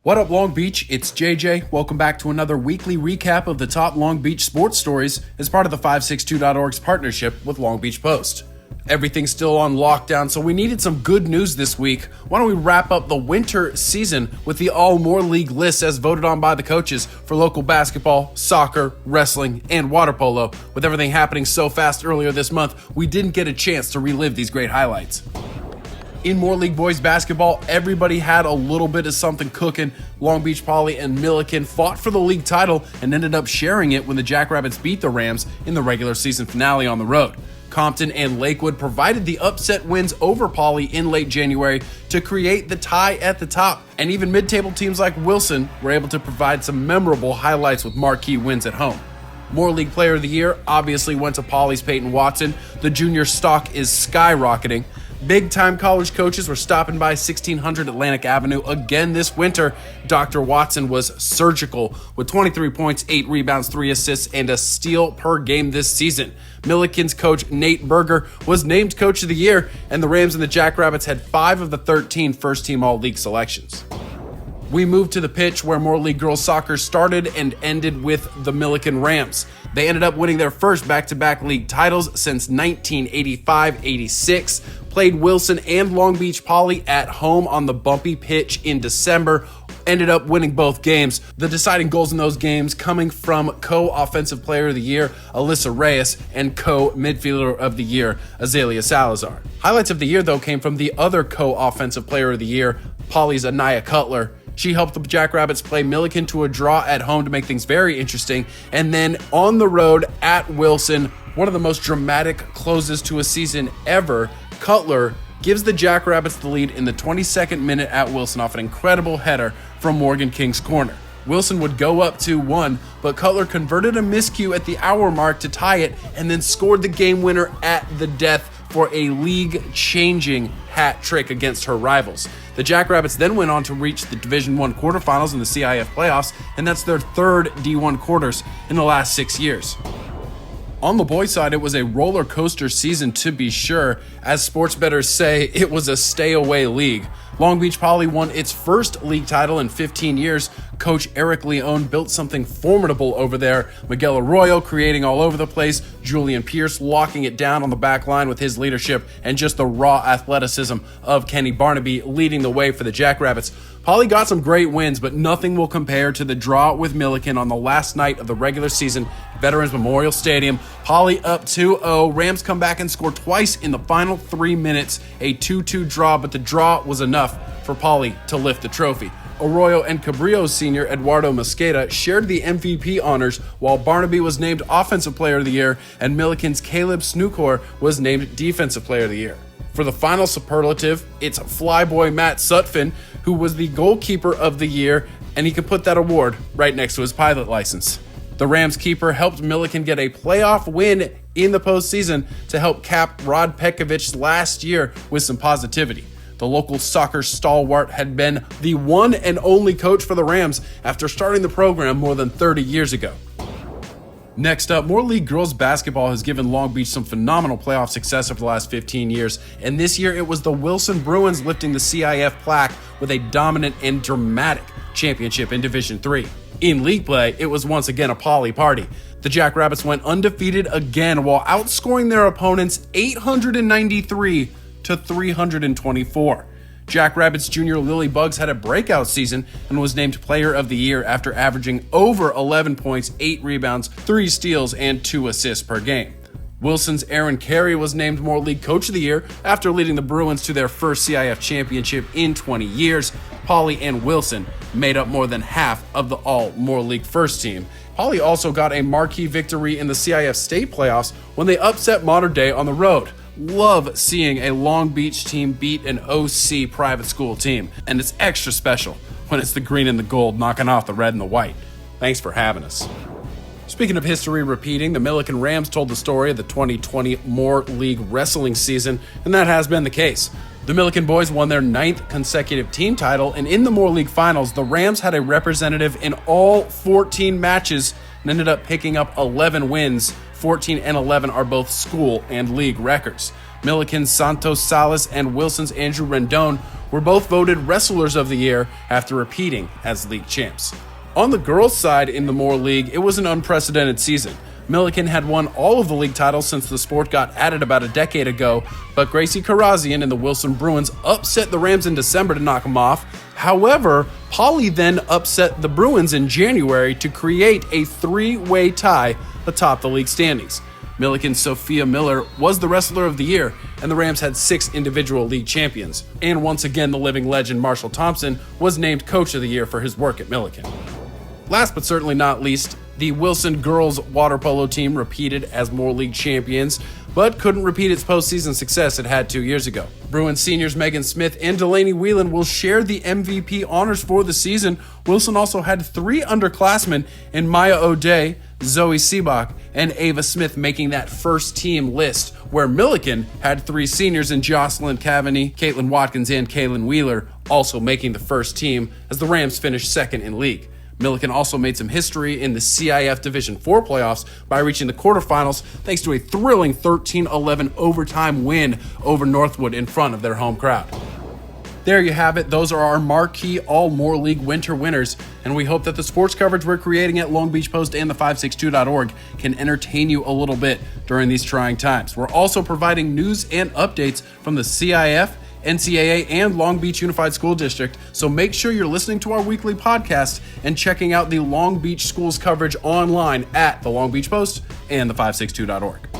What up, Long Beach? It's JJ. Welcome back to another weekly recap of the top Long Beach sports stories as part of the 562.org's partnership with Long Beach Post. Everything's still on lockdown, so we needed some good news this week. Why don't we wrap up the winter season with the all-more league lists as voted on by the coaches for local basketball, soccer, wrestling, and water polo. With everything happening so fast earlier this month, we didn't get a chance to relive these great highlights. In Moore League boys basketball, everybody had a little bit of something cooking. Long Beach Poly and Milliken fought for the league title and ended up sharing it when the Jackrabbits beat the Rams in the regular season finale on the road. Compton and Lakewood provided the upset wins over Poly in late January to create the tie at the top. And even mid-table teams like Wilson were able to provide some memorable highlights with marquee wins at home. Moore League Player of the Year obviously went to Poly's Peyton Watson. The junior stock is skyrocketing. Big-time college coaches were stopping by 1600 Atlantic Avenue again this winter. Dr. Watson was surgical with 23 points, 8 rebounds, 3 assists, and a steal per game this season. Milliken's coach Nate Berger was named Coach of the Year, and the Rams and the Jackrabbits had 5 of the 13 first-team All-League selections. We moved to the pitch where Moore League girls soccer started and ended with the Milliken Rams. They ended up winning their first back-to-back league titles since 1985-86, played Wilson and Long Beach Poly at home on the bumpy pitch in December, ended up winning both games. The deciding goals in those games coming from co-offensive player of the year, Alyssa Reyes, and co-midfielder of the year, Azalea Salazar. Highlights of the year, though, came from the other co-offensive player of the year, Poly's Anaya Cutler. She helped the Jackrabbits play Milliken to a draw at home to make things very interesting. And then on the road at Wilson, one of the most dramatic closes to a season ever, Cutler gives the Jackrabbits the lead in the 22nd minute at Wilson off an incredible header from Morgan King's corner. Wilson would go up 2-1, but Cutler converted a miscue at the hour mark to tie it and then scored the game winner at the death for a league-changing hat trick against her rivals. The Jackrabbits then went on to reach the Division I quarterfinals in the CIF playoffs, and that's their third D1 quarters in the last 6 years. On the boys' side, it was a roller coaster season to be sure. As sports bettors say, it was a stay-away league. Long Beach Poly won its first league title in 15 years. Coach Eric Leone built something formidable over there. Miguel Arroyo creating all over the place. Julian Pierce locking it down on the back line with his leadership, and just the raw athleticism of Kenny Barnaby leading the way for the Jackrabbits. Poly got some great wins, but nothing will compare to the draw with Milliken on the last night of the regular season at Veterans Memorial Stadium. Poly up 2-0. Rams come back and score twice in the final 3 minutes. A 2-2 draw, but the draw was enough for Poly to lift the trophy. Arroyo and Cabrillo's senior Eduardo Mosqueda shared the MVP honors, while Barnaby was named Offensive Player of the Year and Milliken's Caleb Snukor was named Defensive Player of the Year. For the final superlative, it's flyboy Matt Sutphin, who was the Goalkeeper of the Year, and he can put that award right next to his pilot license. The Rams keeper helped Milliken get a playoff win in the postseason to help cap Rod Pekovich's last year with some positivity. The local soccer stalwart had been the one and only coach for the Rams after starting the program more than 30 years ago. Next up, Moore League girls basketball has given Long Beach some phenomenal playoff success over the last 15 years, and this year it was the Wilson Bruins lifting the CIF plaque with a dominant and dramatic championship in Division III. In league play, it was once again a Poly party. The Jackrabbits went undefeated again while outscoring their opponents 893 to 324. Jackrabbits junior Lily Bugs had a breakout season and was named Player of the Year after averaging over 11 points, 8 rebounds, 3 steals, and 2 assists per game. Wilson's Aaron Carey was named Moore League Coach of the Year after leading the Bruins to their first CIF championship in 20 years. Poly and Wilson made up more than half of the all-Moore League first team. Poly also got a marquee victory in the CIF state playoffs when they upset Mater Dei on the road. Love seeing a Long Beach team beat an OC private school team, and it's extra special when it's the green and the gold knocking off the red and the white. Thanks for having us. Speaking of history repeating, the Milliken Rams told the story of the 2020 Moore League wrestling season, and that has been the case. The Milliken boys won their 9th consecutive team title, and in the Moore League finals, the Rams had a representative in all 14 matches and ended up picking up 11 wins. 14 and 11 are both school and league records. Milliken's Santos Salas and Wilson's Andrew Rendon were both voted Wrestlers of the Year after repeating as league champs. On the girls' side in the Moore League, it was an unprecedented season. Milliken had won all of the league titles since the sport got added about a decade ago, but Gracie Karazian and the Wilson Bruins upset the Rams in December to knock them off. However, Polly then upset the Bruins in January to create a three-way tie atop the league standings. Milliken's Sophia Miller was the Wrestler of the Year, and the Rams had 6 individual league champions. And once again, the living legend Marshall Thompson was named Coach of the Year for his work at Milliken. Last but certainly not least, the Wilson girls water polo team repeated as Moore League champions, but couldn't repeat its postseason success it had 2 years ago. Bruins seniors Megan Smith and Delaney Whelan will share the MVP honors for the season. Wilson also had 3 underclassmen in Maya O'Day, Zoe Seabach, and Ava Smith making that first team list, where Milliken had 3 seniors in Jocelyn Cavaney, Caitlin Watkins, and Kaylin Wheeler, also making the first team as the Rams finished second in league. Milliken also made some history in the CIF Division IV playoffs by reaching the quarterfinals thanks to a thrilling 13-11 overtime win over Northwood in front of their home crowd. There you have it. Those are our marquee All-Moore League winter winners, and we hope that the sports coverage we're creating at Long Beach Post and the562.org can entertain you a little bit during these trying times. We're also providing news and updates from the CIF, NCAA, and Long Beach Unified School District, so make sure you're listening to our weekly podcast and checking out the Long Beach Schools coverage online at the Long Beach Post and the562.org.